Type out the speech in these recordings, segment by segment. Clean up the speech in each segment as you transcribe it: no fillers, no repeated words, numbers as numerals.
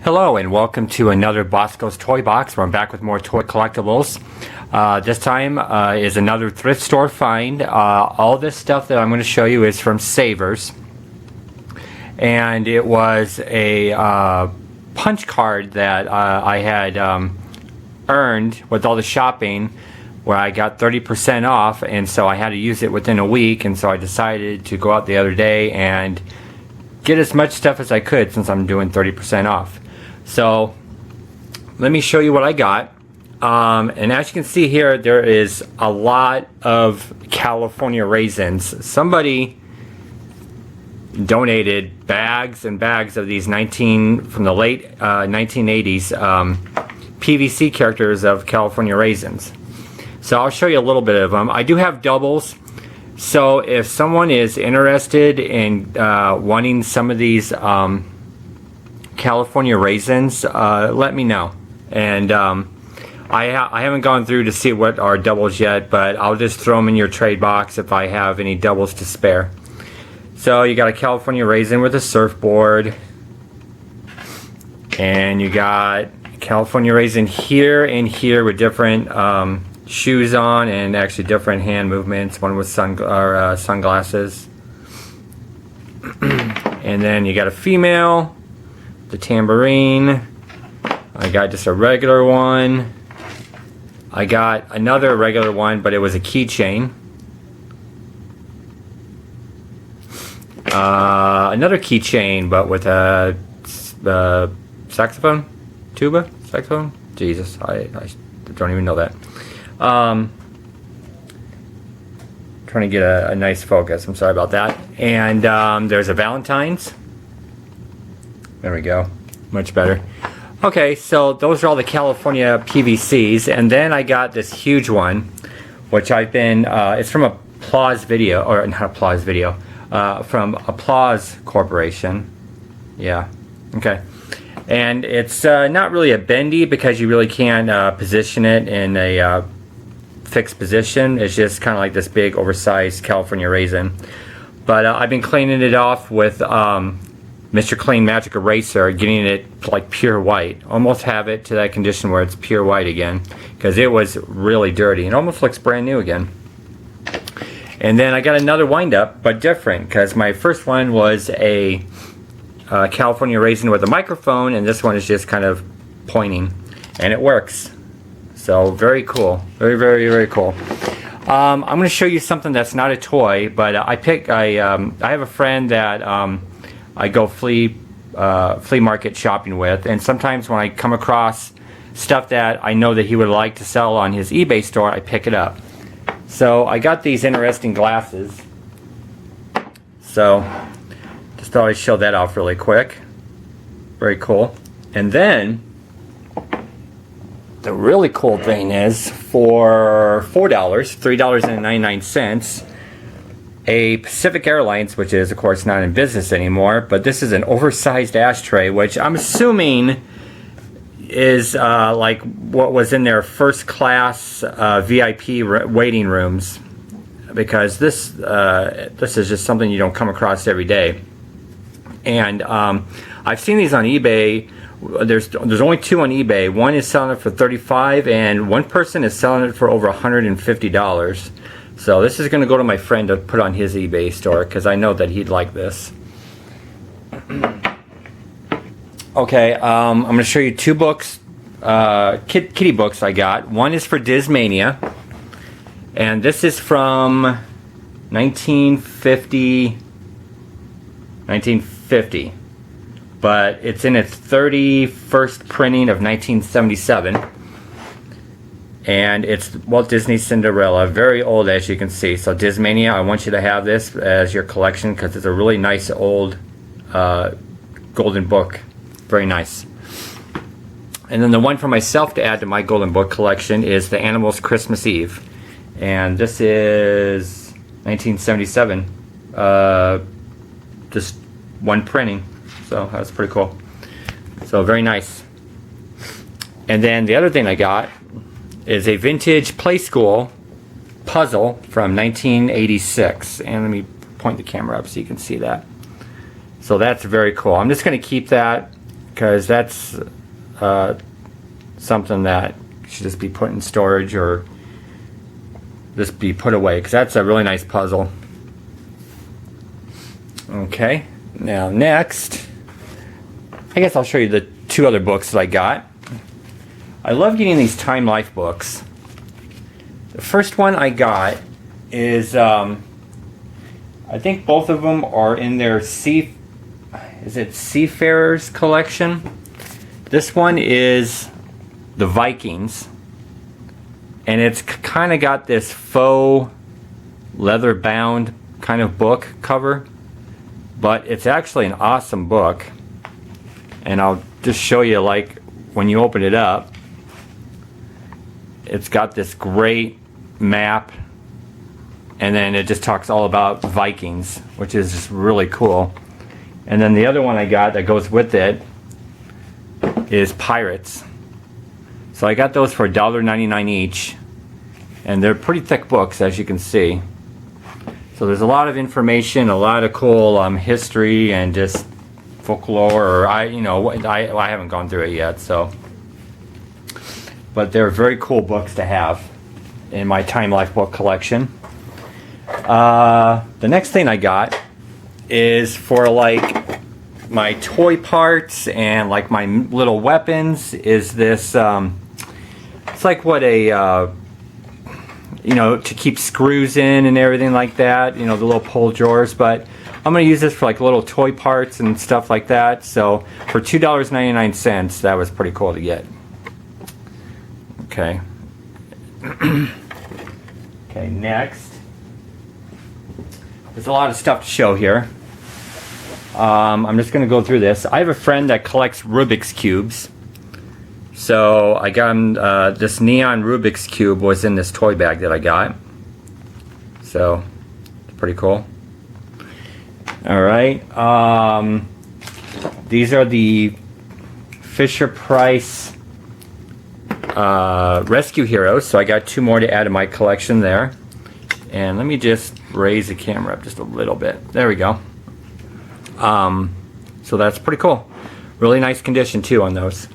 Hello and welcome to another Bosko's Toy Box, where I'm back with more toy collectibles. This time is another thrift store find. All this stuff that I'm going to show you is from Savers. And it was a punch card that I had earned with all the shopping, where I got 30% off, and so I had to use it within a week, and so I decided to go out the other day and get as much stuff as I could since I'm doing 30% off. So let me show you what I got. And as you can see here, there is a lot of California raisins. Somebody donated bags and bags of these from the late 1980s PVC characters of California raisins. So I'll show you a little bit of them. I do have doubles. So if someone is interested in wanting some of these California raisins, let me know. And I haven't gone through to see what are doubles yet, but I'll just throw them in your trade box if I have any doubles to spare. So you got a California raisin with a surfboard, and you got California raisin here and here with different shoes on, and actually different hand movements. One with sunglasses. And then you got a female, the tambourine. I got just a regular one. I got another regular one, but it was a keychain. Another keychain, but with a saxophone? Tuba? Saxophone? Jesus, I don't even know that. Trying to get a nice focus. I'm sorry about that. And there's a Valentine's. There we go. Much better. Okay, so those are all the California PVCs, and then I got this huge one, which I've been. It's from Applause Video, or not Applause Video, from Applause Corporation. Yeah. Okay. And it's not really a bendy because you really can't position it in a fixed position. It's just kind of like this big oversized California raisin. But I've been cleaning it off with Mr. Clean Magic Eraser, getting it like pure white. Almost have it to that condition where it's pure white again, because it was really dirty. It almost looks brand new again. And then I got another wind up, but different, because my first one was a California raisin with a microphone, and this one is just kind of pointing, and it works. So very cool, very, very, very cool. I'm going to show you something that's not a toy, but I have a friend that I go flea market shopping with, and sometimes when I come across stuff that I know that he would like to sell on his eBay store, I pick it up. So I got these interesting glasses. So just thought I'd show that off really quick. Very cool. And then the really cool thing is, for $4, $3.99, a Pacific Airlines, which is of course not in business anymore, but this is an oversized ashtray, which I'm assuming is like what was in their first class VIP waiting rooms, because this is just something you don't come across every day. And I've seen these on eBay. There's only two on eBay. One is selling it for $35, and one person is selling it for over $150. So this is going to go to my friend to put on his eBay store, because I know that he'd like this. Okay, I'm going to show you two books, kitty books I got. One is for Dismania, and this is from 1950, but it's in its 31st printing of 1977. And it's Walt Disney's Cinderella, very old, as you can see. So Dismania, I want you to have this as your collection, because it's a really nice old golden book. Very nice. And then the one for myself to add to my golden book collection is The Animals Christmas Eve. And this is 1977. Just one printing. So that's pretty cool. So very nice. And then the other thing I got is a vintage Play School puzzle from 1986. And let me point the camera up so you can see that. So that's very cool. I'm just going to keep that because that's something that should just be put in storage or just be put away, because that's a really nice puzzle. Okay, now next, I guess I'll show you the two other books that I got. I love getting these Time Life books. The first one I got is, I think both of them are in their Seafarers collection. This one is the Vikings, and it's kind of got this faux leather bound kind of book cover, but it's actually an awesome book. And I'll just show you, like, when you open it up, it's got this great map, and then it just talks all about Vikings, which is just really cool. And then the other one I got that goes with it is Pirates. So I got those for $1.99 each, and they're pretty thick books, as you can see. So there's a lot of information, a lot of cool history and just folklore, or I haven't gone through it yet, so. But they're very cool books to have in my Time Life book collection. The next thing I got is for like my toy parts and like my little weapons is this, it's like what a, to keep screws in and everything like that, the little pull drawers, but I'm going to use this for like little toy parts and stuff like that. So for $2.99, that was pretty cool to get. Okay. Okay, next. There's a lot of stuff to show here. I'm just going to go through this. I have a friend that collects Rubik's Cubes. So I got him, this neon Rubik's Cube was in this toy bag that I got. So, it's pretty cool. Alright, these are the Fisher-Price Rescue Heroes, so I got two more to add to my collection there. And let me just raise the camera up just a little bit. There we go. So that's pretty cool. Really nice condition too on those.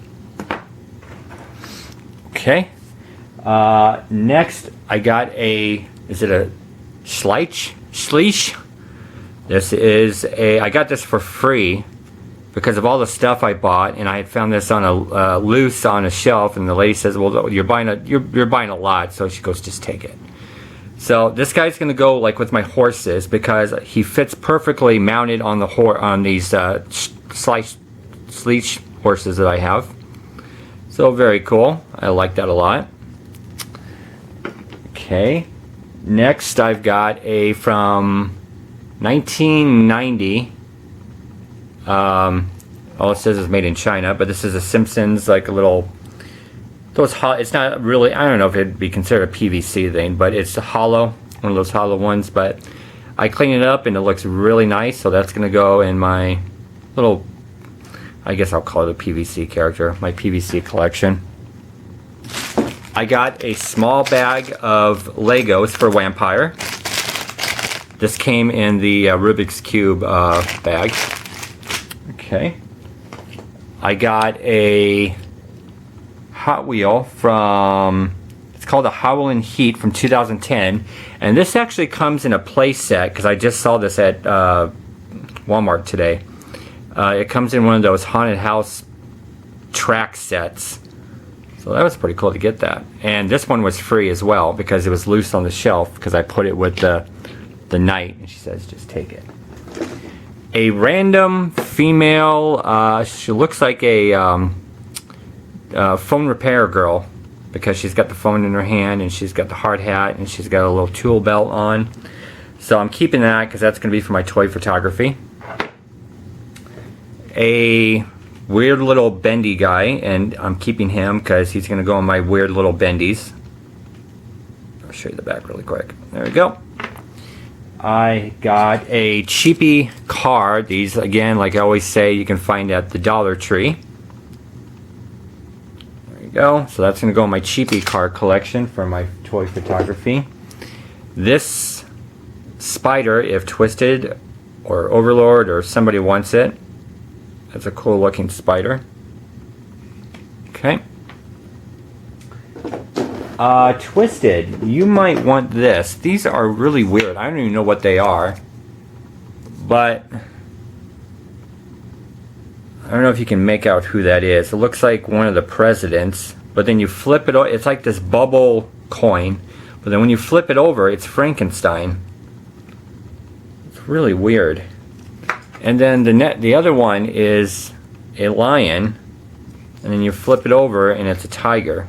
Okay. Next, I got a, is it a Schleich? This is a, I got this for free because of all the stuff I bought, and I had found this on a loose on a shelf, and the lady says, well, you're buying a lot, so she goes, just take it. So this guy's gonna go like with my horses because he fits perfectly mounted on the on these Schleich horses that I have. So very cool. I like that a lot. Okay. Next, I've got a from 1990. All it says is made in China, but this is a Simpsons, like a little. It's not really. I don't know if it'd be considered a PVC thing, but it's a hollow, one of those hollow ones. But I clean it up and it looks really nice. So that's gonna go in my little. I guess I'll call it a PVC character. My PVC collection. I got a small bag of Legos for wmpyr. This came in the Rubik's Cube bag. Okay. I got a Hot Wheel from, it's called a Howlin' Heat from 2010. And this actually comes in a play set because I just saw this at Walmart today. It comes in one of those haunted house track sets. So that was pretty cool to get that. And this one was free as well because it was loose on the shelf because I put it with the knight, and she says just take it. A random female, she looks like a phone repair girl because she's got the phone in her hand and she's got the hard hat and she's got a little tool belt on. So I'm keeping that because that's going to be for my toy photography. A weird little bendy guy, and I'm keeping him because he's going to go on my weird little bendies. I'll show you the back really quick. There we go. I got a cheapy car. These, again, like I always say, you can find at the Dollar Tree. There you go. So that's going to go in my cheapy car collection for my toy photography. This spider, if Twisted or Overlord or somebody wants it, That's a cool looking spider. Okay. Twisted, you might want this. These are really weird. I don't even know what they are. But I don't know if you can make out who that is. It looks like one of the presidents. But then you flip it over. It's like this bubble coin. But then when you flip it over, it's Frankenstein. It's really weird. And then the other one is a lion. And then you flip it over and it's a tiger.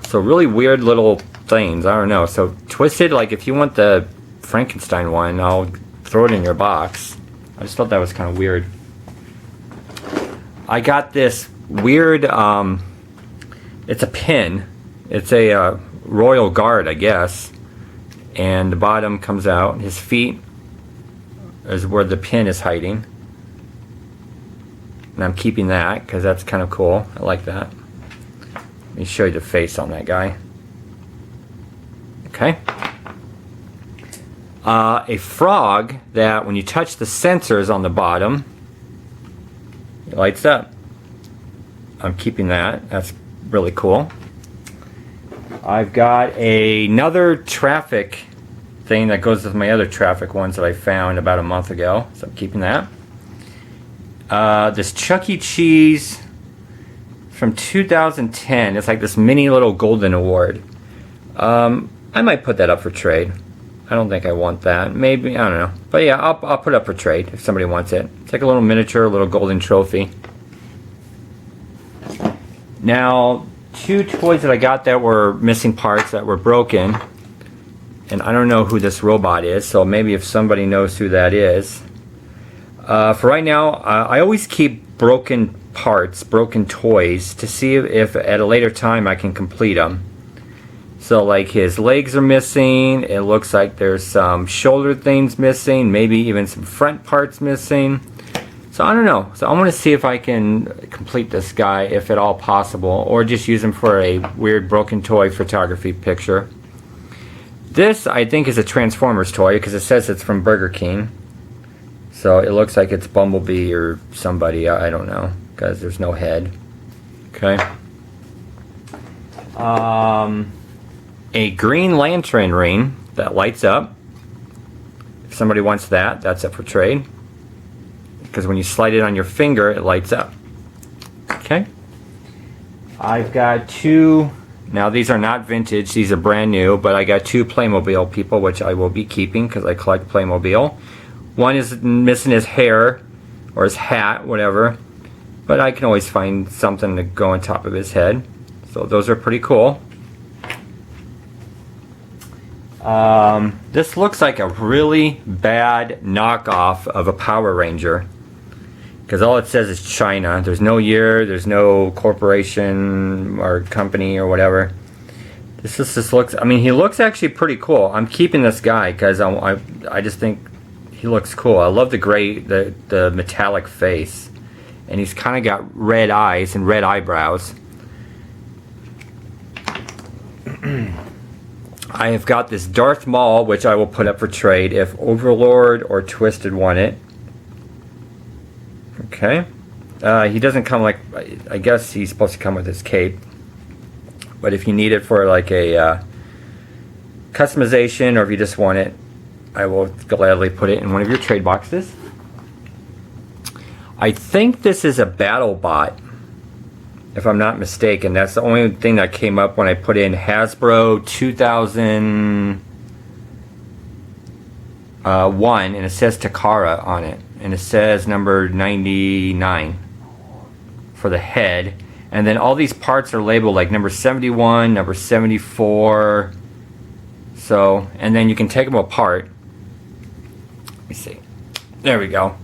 So really weird little things. I don't know. So Twisted, like if you want the Frankenstein one, I'll throw it in your box. I just thought that was kind of weird. I got this weird, it's a pin. It's a royal guard, I guess. And the bottom comes out. His feet is where the pin is hiding. And I'm keeping that because that's kind of cool. I like that. Let me show you the face on that guy. Okay. A frog that when you touch the sensors on the bottom, it lights up. I'm keeping that. That's really cool. I've got another traffic thing that goes with my other traffic ones that I found about a month ago. So I'm keeping that. This Chuck E. Cheese from 2010. It's like this mini little golden award. I might put that up for trade. I don't think I want that. Maybe, I don't know. But yeah, I'll put it up for trade if somebody wants it. It's like a little miniature, little golden trophy. Now, two toys that I got that were missing parts, that were broken. And I don't know who this robot is, so maybe if somebody knows who that is. For right now, I always keep broken parts, broken toys, to see if at a later time I can complete them. So like his legs are missing, it looks like there's some shoulder things missing, maybe even some front parts missing. So I don't know. So I want to see if I can complete this guy, if at all possible, or just use him for a weird broken toy photography picture. This I think is a Transformers toy because it says it's from Burger King. So it looks like it's Bumblebee or somebody, I don't know, because there's no head. Okay. A Green Lantern ring that lights up. If somebody wants that, that's up for trade. Because when you slide it on your finger, it lights up. Okay. I've got two, now these are not vintage, these are brand new, but I got two Playmobil people, which I will be keeping because I collect Playmobil. One is missing his hair, or his hat, whatever. But I can always find something to go on top of his head. So those are pretty cool. This looks like a really bad knockoff of a Power Ranger. Because all it says is China. There's no year, there's no corporation or company or whatever. This just looks, I mean, he looks actually pretty cool. I'm keeping this guy because I just think he looks cool. I love the gray, the metallic face. And he's kind of got red eyes and red eyebrows. I have got this Darth Maul, which I will put up for trade if Overlord or Twisted want it. Okay. He doesn't come like, I guess he's supposed to come with his cape. But if you need it for like a customization, or if you just want it, I will gladly put it in one of your trade boxes. I think this is a battle bot, if I'm not mistaken. That's the only thing that came up when I put in Hasbro 2001, and it says Takara on it, and it says number 99 for the head, and then all these parts are labeled like number 71, number 74. So, and then you can take them apart. Let me see. There we go.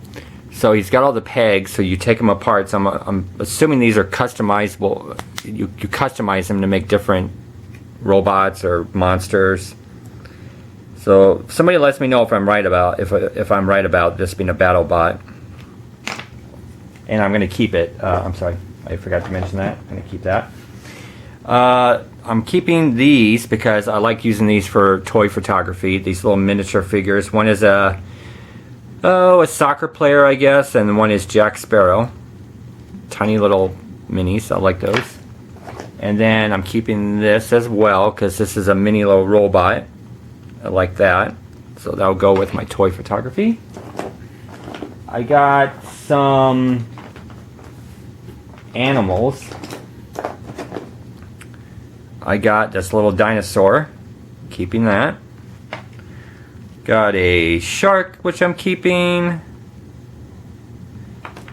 So he's got all the pegs, so you take them apart. So I'm assuming these are customizable. You customize them to make different robots or monsters. So somebody lets me know if I'm right about if I'm right about this being a battle bot. And I'm going to keep it. I'm sorry, I forgot to mention that. I'm going to keep that. I'm keeping these because I like using these for toy photography. These little miniature figures. One is a soccer player, I guess, and one is Jack Sparrow. tiny little minis. I like those. And then I'm keeping this as well because this is a mini little robot. I like that. So that'll go with my toy photography. I got some animals. I got this little dinosaur. Keeping that. Got a shark, which I'm keeping.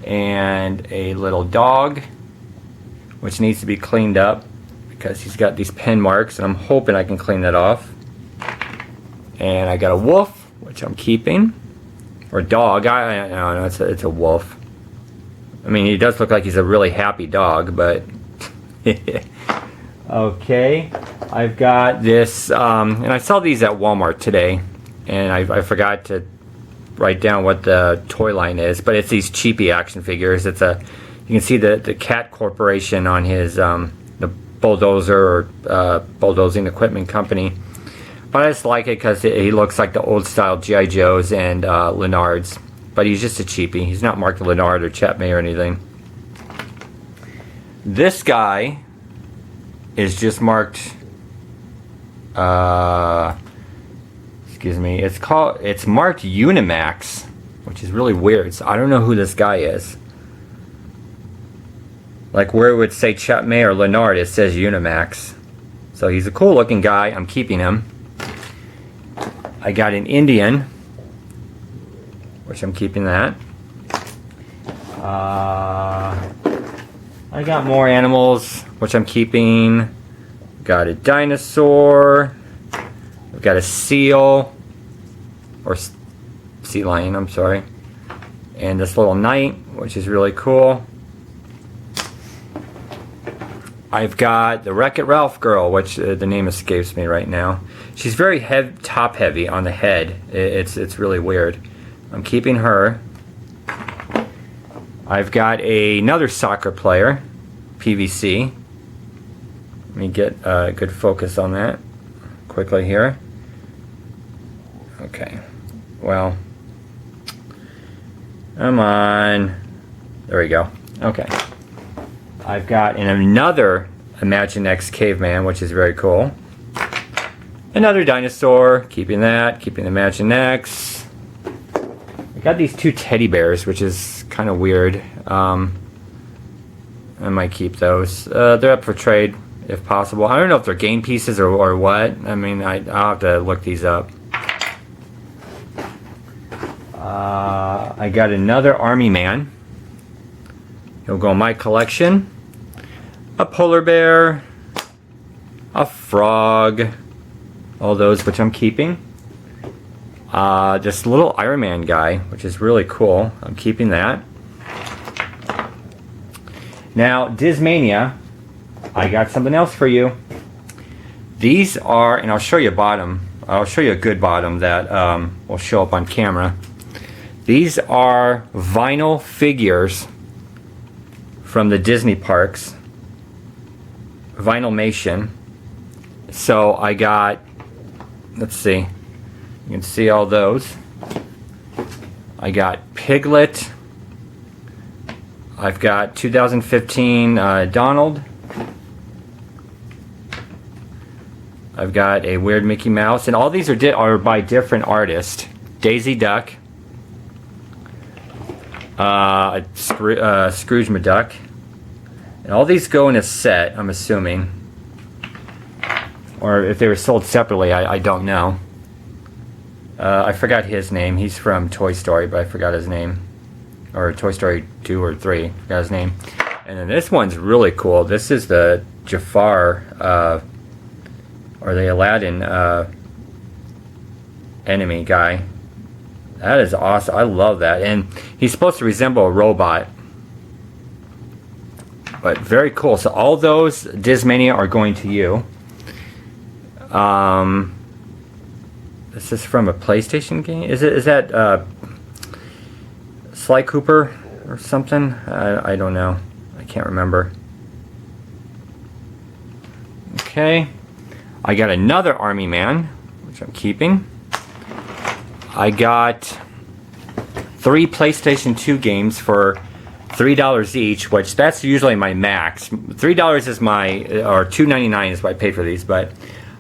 And a little dog, which needs to be cleaned up because he's got these pen marks, and I'm hoping I can clean that off. And I got a wolf, which I'm keeping. Or dog. I don't know, it's a wolf. I mean, he does look like he's a really happy dog, but... Okay. I've got this, and I saw these at Walmart today, and I forgot to write down what the toy line is, but it's these cheapy action figures. It's a... You can see the Cat Corporation on his, the bulldozer or bulldozing equipment company. But I just like it because he looks like the old style G.I. Joes and Leonards. But he's just a cheapie. He's not marked Leonard or Chet May or anything. This guy is just marked, excuse me, it's marked Unimax, which is really weird. So I don't know who this guy is. Like where it would say Chet May or Leonard, it says Unimax. So he's a cool looking guy. I'm keeping him. I got an Indian, which I'm keeping that. I got more animals, which I'm keeping. Got a dinosaur. I've got a seal, or sea lion, I'm sorry. And this little knight, which is really cool. I've got the Wreck-It Ralph girl, which the name escapes me right now. She's very top heavy on the head. It's really weird. I'm keeping her. I've got another soccer player, PVC. Let me get a good focus on that quickly here. Okay. Well, come on. There we go. Okay. I've got another Imaginext caveman, which is very cool. Another dinosaur, keeping that, keeping the Imaginext. I got these two teddy bears, which is kind of weird. I might keep those. They're up for trade, if possible. I don't know if they're game pieces or what. I mean, I'll have to look these up. I got another army man. He'll go in my collection. A polar bear, a frog, all those which I'm keeping. This little Iron Man guy, which is really cool. I'm keeping that. Now, Dismania, I got something else for you. These are, and I'll show you a bottom. I'll show you a good bottom that will show up on camera. These are vinyl figures from the Disney parks. Vinylmation. So I got, let's see, you can see all those. I got Piglet. I've got 2015 Donald. I've got a weird Mickey Mouse, and all these are by different artists. Daisy Duck, Scrooge McDuck. And all these go in a set, I'm assuming. Or if they were sold separately, I don't know. I forgot his name. He's from Toy Story, but I forgot his name. Or Toy Story 2 or 3. I forgot his name. And then this one's really cool. This is the Jafar, or the Aladdin enemy guy. That is awesome. I love that. And he's supposed to resemble a robot. But very cool. So all those Dismania are going to you. This is from a PlayStation game. Is that Sly Cooper or something? I don't know. I can't remember. Okay. I got another Army Man, which I'm keeping. I got 3 PlayStation 2 games for $3 each, which that's usually my max. $3 is my, or $2.99 is what I pay for these, but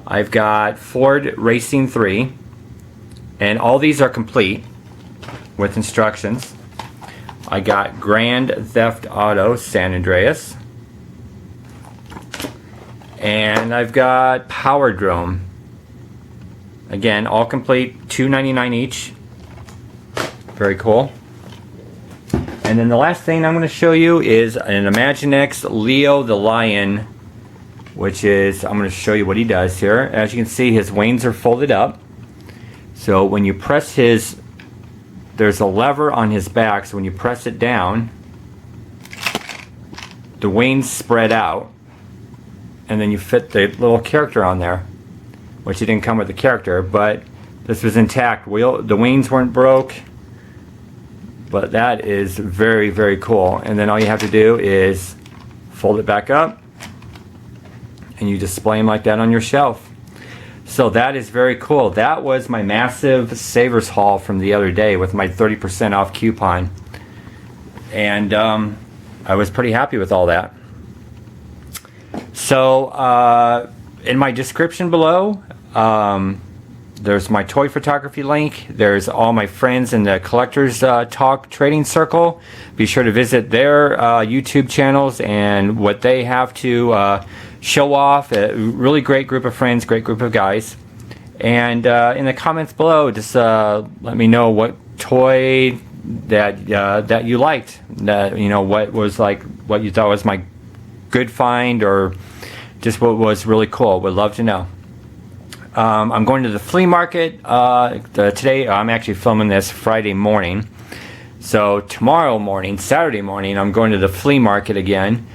I've got Ford Racing 3, and all these are complete with instructions. I got Grand Theft Auto San Andreas, and I've got Powerdrome. Again, all complete, $2.99 each. Very cool. And then the last thing I'm going to show you is an Imaginext Leo the Lion, which is, I'm going to show you what he does here. As you can see, his wings are folded up. So when you press his, there's a lever on his back, so when you press it down, the wings spread out, and then you fit the little character on there, which it didn't come with the character, but this was intact. The wings weren't broke. But that is very, very cool. And then all you have to do is fold it back up, and you display them like that on your shelf. So that is very cool. That was my massive savers haul from the other day with my 30% off coupon. And I was pretty happy with all that. So in my description below, there's my toy photography link. There's all my friends in the Collectors Talk Trading Circle. Be sure to visit their YouTube channels and what they have to show off. A really great group of friends, great group of guys. And in the comments below, just let me know what toy that you liked. That, you know, what was like, what you thought was my good find, or just what was really cool. Would love to know. I'm going to the flea market today. I'm actually filming this Friday morning. So tomorrow morning, Saturday morning, I'm going to the flea market again.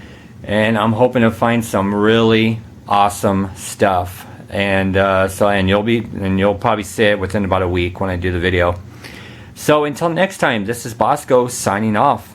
And I'm hoping to find some really awesome stuff. And you'll probably see it within about a week when I do the video. So until next time, this is Bosko signing off.